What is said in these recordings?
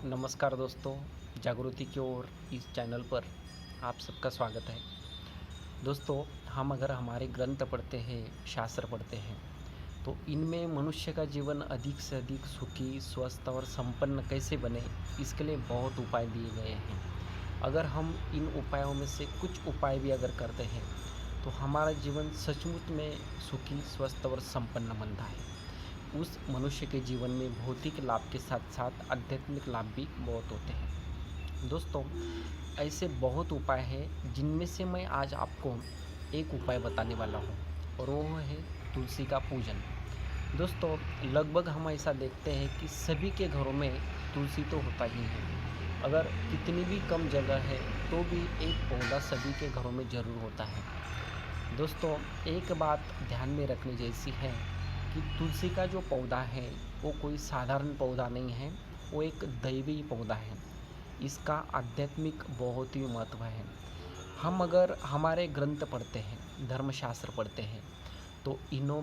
नमस्कार दोस्तों, जागृति की ओर इस चैनल पर आप सबका स्वागत है। दोस्तों, हम अगर हमारे ग्रंथ पढ़ते हैं, शास्त्र पढ़ते हैं, तो इनमें मनुष्य का जीवन अधिक से अधिक सुखी, स्वस्थ और संपन्न कैसे बने, इसके लिए बहुत उपाय दिए गए हैं। अगर हम इन उपायों में से कुछ उपाय भी अगर करते हैं, तो हमारा जीवन सचमुच में सुखी, स्वस्थ और संपन्न बनता है। उस मनुष्य के जीवन में भौतिक लाभ के साथ साथ आध्यात्मिक लाभ भी बहुत होते हैं। दोस्तों, ऐसे बहुत उपाय हैं जिनमें से मैं आज आपको एक उपाय बताने वाला हूँ, और वो है तुलसी का पूजन। दोस्तों, लगभग हम ऐसा देखते हैं कि सभी के घरों में तुलसी तो होता ही है। अगर कितनी भी कम जगह है तो भी एक पौधा सभी के घरों में ज़रूर होता है। दोस्तों, एक बात ध्यान में रखने जैसी है कि तुलसी का जो पौधा है वो कोई साधारण पौधा नहीं है, वो एक दैवी पौधा है। इसका आध्यात्मिक बहुत ही महत्व है। हम अगर हमारे ग्रंथ पढ़ते हैं, धर्मशास्त्र पढ़ते हैं, तो इनों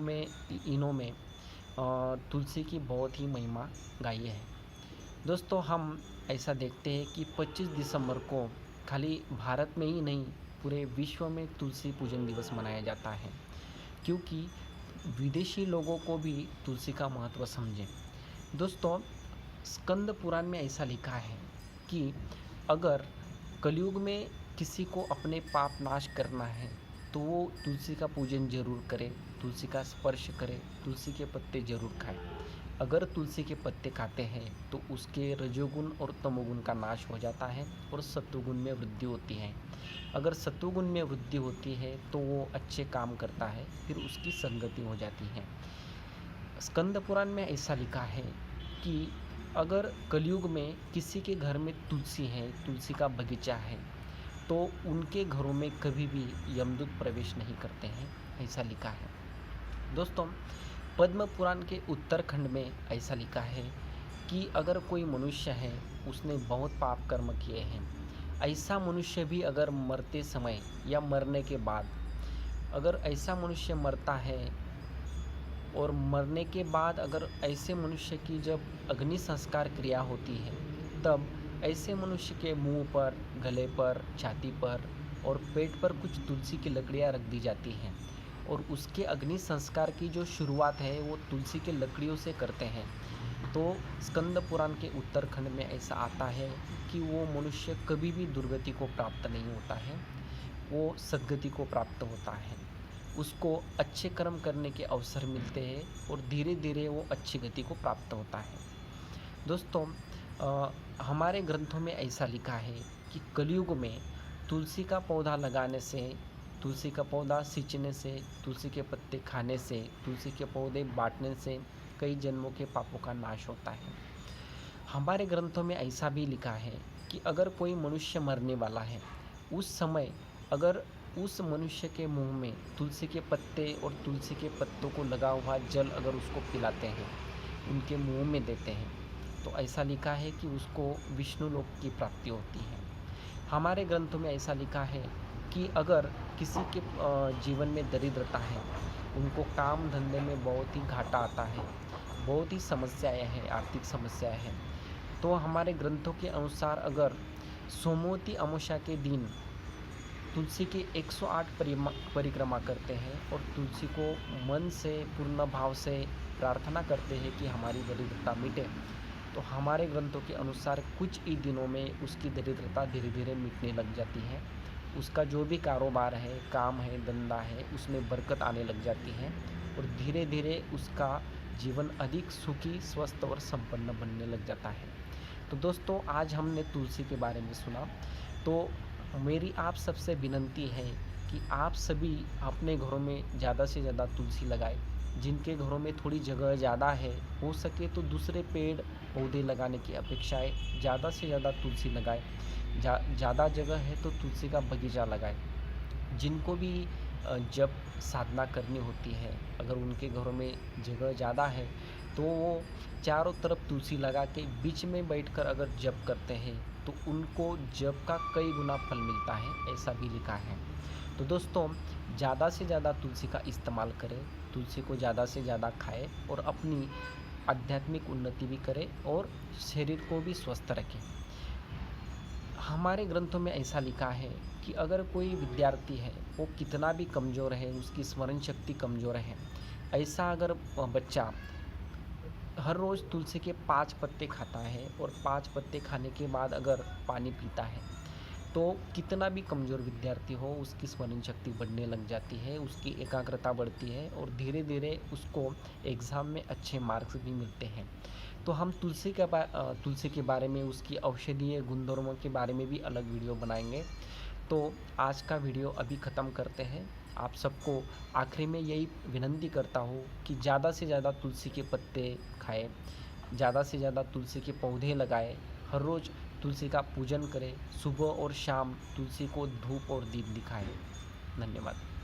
में तुलसी की बहुत ही महिमा गाई है। दोस्तों, हम ऐसा देखते हैं कि 25 दिसंबर को खाली भारत में ही नहीं, पूरे विश्व में तुलसी पूजन दिवस मनाया जाता है, क्योंकि विदेशी लोगों को भी तुलसी का महत्व समझें। दोस्तों, स्कंद पुराण में ऐसा लिखा है कि अगर कलयुग में किसी को अपने पाप नाश करना है तो वो तुलसी का पूजन जरूर करे, तुलसी का स्पर्श करे, तुलसी के पत्ते जरूर खाए। अगर तुलसी के पत्ते खाते हैं तो उसके रजोगुण और तमोगुण का नाश हो जाता है और सत्वगुण में वृद्धि होती है। अगर सत्वगुण में वृद्धि होती है तो वो अच्छे काम करता है, फिर उसकी संगति हो जाती है। स्कंद पुराण में ऐसा लिखा है कि अगर कलयुग में किसी के घर में तुलसी है, तुलसी का बगीचा है, तो उनके घरों में कभी भी यमदूत प्रवेश नहीं करते हैं, ऐसा लिखा है। दोस्तों, पद्म पुराण के उत्तरखंड में ऐसा लिखा है कि अगर कोई मनुष्य है, उसने बहुत पाप कर्म किए हैं, ऐसा मनुष्य भी अगर मरते समय या मरने के बाद, अगर ऐसा मनुष्य मरता है और मरने के बाद अगर ऐसे मनुष्य की जब अग्नि संस्कार क्रिया होती है, तब ऐसे मनुष्य के मुंह पर, गले पर, छाती पर और पेट पर कुछ तुलसी की लकड़ियां रख दी जाती हैं, और उसके अग्नि संस्कार की जो शुरुआत है वो तुलसी के लकड़ियों से करते हैं। तो स्कंद पुराण के उत्तरखंड में ऐसा आता है कि वो मनुष्य कभी भी दुर्गति को प्राप्त नहीं होता है, वो सद्गति को प्राप्त होता है। उसको अच्छे कर्म करने के अवसर मिलते हैं और धीरे धीरे वो अच्छी गति को प्राप्त होता है। दोस्तों, हमारे ग्रंथों में ऐसा लिखा है कि कलयुग में तुलसी का पौधा लगाने से, तुलसी का पौधा सींचने से, तुलसी के पत्ते खाने से, तुलसी के पौधे बांटने से कई जन्मों के पापों का नाश होता है। हमारे ग्रंथों में ऐसा भी लिखा है कि अगर कोई मनुष्य मरने वाला है, उस समय अगर उस मनुष्य के मुंह में तुलसी के पत्ते और तुलसी के पत्तों को लगा हुआ जल अगर उसको पिलाते हैं, उनके मुंह में देते हैं, तो ऐसा लिखा है कि उसको विष्णु लोक की प्राप्ति होती है। हमारे ग्रंथों में ऐसा लिखा है कि अगर किसी के जीवन में दरिद्रता है, उनको काम धंधे में बहुत ही घाटा आता है, बहुत ही समस्याएं हैं, आर्थिक समस्याएं हैं, तो हमारे ग्रंथों के अनुसार अगर सोमवती अमावस्या के दिन तुलसी की 108 परिक्रमा करते हैं और तुलसी को मन से, पूर्ण भाव से प्रार्थना करते हैं कि हमारी दरिद्रता मिटे, तो हमारे ग्रंथों के अनुसार कुछ ही दिनों में उसकी दरिद्रता धीरे धीरे मिटने लग जाती है। उसका जो भी कारोबार है, काम है, धंधा है, उसमें बरकत आने लग जाती है और धीरे धीरे उसका जीवन अधिक सुखी, स्वस्थ और संपन्न बनने लग जाता है। तो दोस्तों, आज हमने तुलसी के बारे में सुना, तो मेरी आप सबसे विनंती है कि आप सभी अपने घरों में ज़्यादा से ज़्यादा तुलसी लगाएं। जिनके घरों में थोड़ी जगह ज़्यादा है, हो सके तो दूसरे पेड़ पौधे लगाने की अपेक्षाएं ज़्यादा से ज़्यादा तुलसी लगाएं। ज़्यादा जगह है तो तुलसी का बगीचा लगाएं। जिनको भी जब साधना करनी होती है, अगर उनके घरों में जगह ज़्यादा है, तो वो चारों तरफ तुलसी लगा के बीच में बैठकर अगर जप करते हैं तो उनको जप का कई गुना फल मिलता है, ऐसा भी लिखा है। तो दोस्तों, ज़्यादा से ज़्यादा तुलसी का इस्तेमाल करें, तुलसी को ज़्यादा से ज़्यादा खाएं और अपनी आध्यात्मिक उन्नति भी करे और शरीर को भी स्वस्थ रखे। हमारे ग्रंथों में ऐसा लिखा है कि अगर कोई विद्यार्थी है वो कितना भी कमज़ोर है, उसकी स्मरण शक्ति कमज़ोर है, ऐसा अगर बच्चा हर रोज़ तुलसी के 5 पत्ते खाता है और 5 पत्ते खाने के बाद अगर पानी पीता है, तो कितना भी कमज़ोर विद्यार्थी हो उसकी स्मरण शक्ति बढ़ने लग जाती है, उसकी एकाग्रता बढ़ती है और धीरे धीरे उसको एग्ज़ाम में अच्छे मार्क्स भी मिलते हैं। तो हम तुलसी के बारे में, उसकी औषधीय गुणधर्मों के बारे में भी अलग वीडियो बनाएंगे। तो आज का वीडियो अभी ख़त्म करते हैं। आप सबको आखिरी में यही विनती करता हूँ कि ज़्यादा से ज़्यादा तुलसी के पत्ते खाएं, ज़्यादा से ज़्यादा तुलसी के पौधे लगाएं, हर रोज़ तुलसी का पूजन करें, सुबह और शाम तुलसी को धूप और दीप दिखाएं। धन्यवाद।